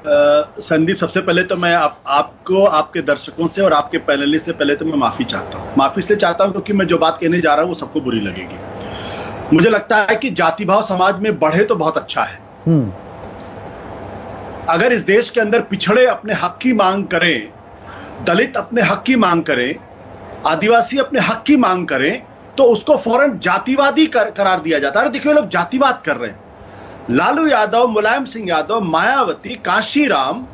संदीप, सबसे पहले तो मैं आपको, आपके दर्शकों से और आपके पैनलिस्ट से पहले तो मैं माफी चाहता हूं। माफी इसलिए चाहता हूं क्योंकि मैं जो बात कहने जा रहा हूं वो सबको बुरी लगेगी। मुझे लगता है कि जाति भाव समाज में बढ़े तो बहुत अच्छा है। अगर इस देश के अंदर पिछड़े अपने हक की मांग करें, दलित अपने हक की मांग करें, आदिवासी अपने हक की मांग करें, तो उसको फौरन जातिवादी करार दिया जाता है। देखिए, लोग जातिवाद कर रहे हैं। लालू यादव, मुलायम सिंह यादव, मायावती, काशीराम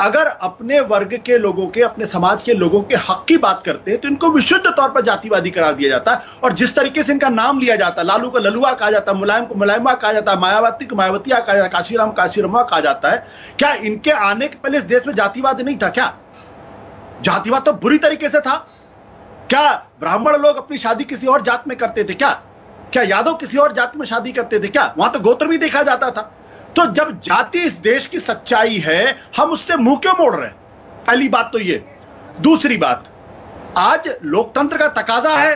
अगर अपने वर्ग के लोगों के, अपने समाज के लोगों के हक की बात करते हैं तो इनको विशुद्ध तौर पर जातिवादी करार दिया जाता है। और जिस तरीके से इनका नाम लिया जाता है, लालू को ललुआ कहा जाता है, मुलायम को मुलायमा कहा जाता है, मायावती को मायावतिया कहा जाता है, काशीराम काशीरामा कहा जाता है, क्या इनके आने के पहले इस देश में जातिवाद नहीं था? क्या जातिवाद तो बुरी तरीके से था। क्या ब्राह्मण लोग अपनी शादी किसी और जात में करते थे? क्या यादव किसी और जाति में शादी करते थे? क्या वहां तो गोत्र भी देखा जाता था? तो जब जाति इस देश की सच्चाई है, हम उससे मुंह क्यों मोड़ रहे हैं? पहली बात तो ये। दूसरी बात, आज लोकतंत्र का तकाजा है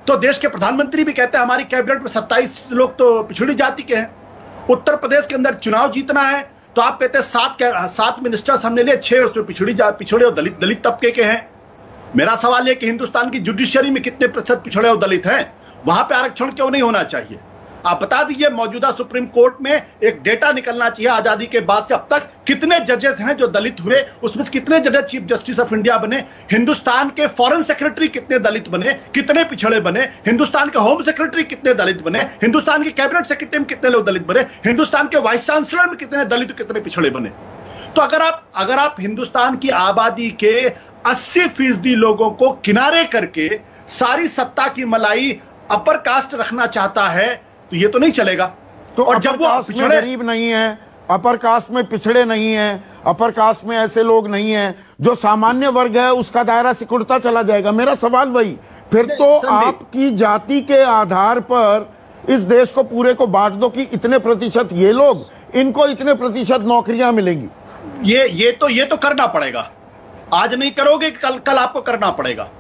तो देश के प्रधानमंत्री भी कहते हैं हमारी कैबिनेट में 27 लोग तो पिछड़ी जाति के हैं। उत्तर प्रदेश के अंदर चुनाव जीतना है तो आप कहते हैं 7 मिनिस्टर्स हमने लिए, 6 उसमें पिछड़े और दलित तबके के हैं। मेरा सवाल है कि हिंदुस्तान की जुडिशरी में कितने प्रतिशत पिछड़े और दलित हैं? वहां पे आरक्षण क्यों नहीं होना चाहिए? आप बता दीजिए। मौजूदा सुप्रीम कोर्ट में एक डेटा निकलना चाहिए, आजादी के बाद से अब तक कितने जजेस हैं जो दलित हुए, उसमें से कितने जजेस चीफ जस्टिस ऑफ इंडिया बने, हिंदुस्तान के फॉरेन सेक्रेटरी कितने दलित बने, कितने पिछड़े बने, हिंदुस्तान के होम सेक्रेटरी कितने दलित बने, हिंदुस्तान के कैबिनेट सेक्रेटरी में कितने लोग दलित बने, हिंदुस्तान के वाइस चांसलर में कितने दलित, कितने पिछड़े बने। तो अगर आप हिंदुस्तान की आबादी के 80% लोगों को किनारे करके सारी सत्ता की मलाई अपर कास्ट रखना चाहता है तो ये तो नहीं चलेगा। तो और जब वो पिछड़े गरीब नहीं है, अपर कास्ट में पिछड़े नहीं है, अपर कास्ट में ऐसे लोग नहीं हैं, जो सामान्य वर्ग है उसका दायरा सिकुड़ता चला जाएगा। मेरा सवाल वही, फिर तो आपकी जाति के आधार पर इस देश को पूरे को बांट दो कि इतने प्रतिशत ये लोग, इनको इतने प्रतिशत नौकरियां मिलेंगी। ये तो करना पड़ेगा। आज नहीं करोगे, कल आपको करना पड़ेगा।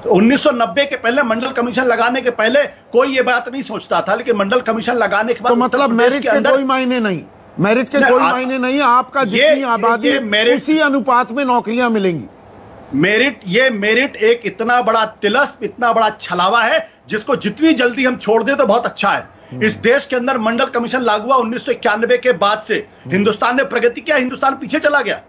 1990 के पहले, मंडल कमीशन लगाने के पहले कोई ये बात नहीं सोचता था, लेकिन मंडल कमीशन लगाने के बाद तो मतलब मेरिट के कोई मायने नहीं, मेरिट के कोई मायने नहीं, आपका जितनी आबादी उसी अनुपात में नौकरियां मिलेंगी। मेरिट एक इतना बड़ा तिलस्म, इतना बड़ा छलावा है जिसको जितनी जल्दी हम छोड़ दें तो बहुत अच्छा है। इस देश के अंदर मंडल कमीशन लागू हुआ 1991 के बाद से हिंदुस्तान ने प्रगति किया, हिंदुस्तान पीछे चला गया?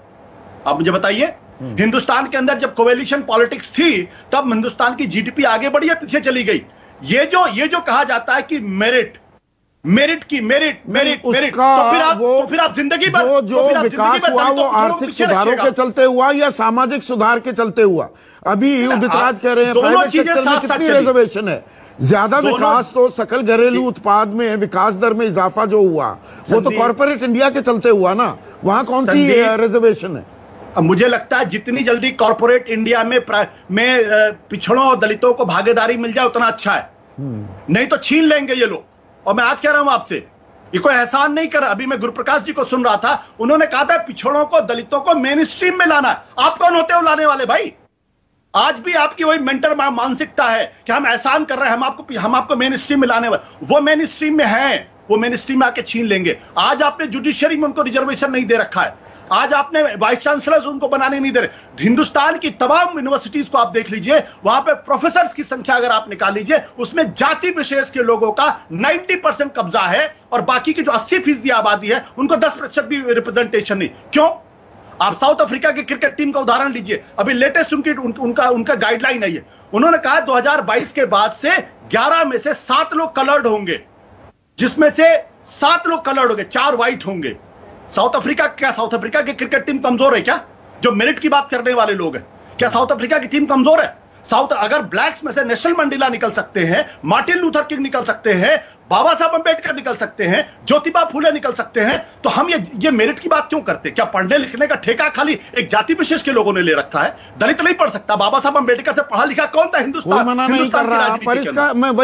आप मुझे बताइए। हिंदुस्तान के अंदर जब कोएलिशन पॉलिटिक्स थी तब हिंदुस्तान की जीडीपी आगे बढ़ी या पीछे चली गई? ये जो कहा जाता है कि मेरिट तो फिर आप जिंदगी भर जो विकास हुआ वो आर्थिक सुधारों के चलते हुआ या सामाजिक सुधार के चलते हुआ? अभी उदित राज कह रहे हैं प्राइवेट सेक्टर में कितनी रिजर्वेशन है? ज्यादा विकास तो सकल घरेलू उत्पाद में विकास दर में इजाफा जो हुआ वो तो कॉर्पोरेट इंडिया के चलते हुआ ना, वहां कौन सी रिजर्वेशन है? मुझे लगता है जितनी जल्दी कॉर्पोरेट इंडिया में पिछड़ों और दलितों को भागीदारी मिल जाए उतना अच्छा है, नहीं तो छीन लेंगे ये लोग। और मैं आज कह रहा हूं आपसे, ये कोई एहसान नहीं कर रहा। अभी मैं गुरुप्रकाश जी को सुन रहा था, उन्होंने कहा था पिछड़ों को, दलितों को मेन स्ट्रीम में लाना है। आप कौन होते हो लाने वाले भाई? आज भी आपकी वही मेंटर मानसिकता है कि हम एहसान कर रहे हैं, हम आपको मेन स्ट्रीम में लाने वाले। वो मेन स्ट्रीम में है, वो मेन स्ट्रीम में आके छीन लेंगे। आज आपने जुडिशरी में उनको रिजर्वेशन नहीं दे रखा है, आज आपने वाइस चांसलर्स उनको बनाने नहीं दे रहे। हिंदुस्तान की तमाम यूनिवर्सिटीज को आप देख लीजिए, वहां पे प्रोफेसर्स की संख्या अगर आप निकाल लीजिए, उसमें जाति विशेष के लोगों का 90% कब्जा है और बाकी की जो 80% आबादी है उनको 10% भी रिप्रेजेंटेशन नहीं। क्यों? आप साउथ अफ्रीका की क्रिकेट टीम का उदाहरण लीजिए, अभी लेटेस्ट उनका गाइडलाइन है ये। उन्होंने कहा 2022 के बाद से 11 में से 7 लोग कलर्ड होंगे, जिसमें से 7 लोग कलर्ड होंगे, 4 व्हाइट होंगे। साउथ अफ्रीका की क्रिकेट टीम कमजोर है क्या? जो मेरिट की बात करने वाले लोग हैं, क्या साउथ अफ्रीका की टीम कमजोर है? अगर ब्लैक्स में से नेशनल मंडेला निकल सकते हैं, मार्टिन लूथर किंग निकल सकते हैं, बाबा साहब अंबेडकर निकल सकते हैं, ज्योतिबा फूले निकल सकते हैं, तो हम ये मेरिट की बात क्यों करते? क्या पढ़ने लिखने का ठेका खाली एक जाति विशेष के लोगों ने ले रखा है? दलित नहीं पढ़ सकता? बाबा साहब अंबेडकर से पढ़ा लिखा कौन था हिंदुस्तान? मना नहीं कर रहा, पर इसका मैं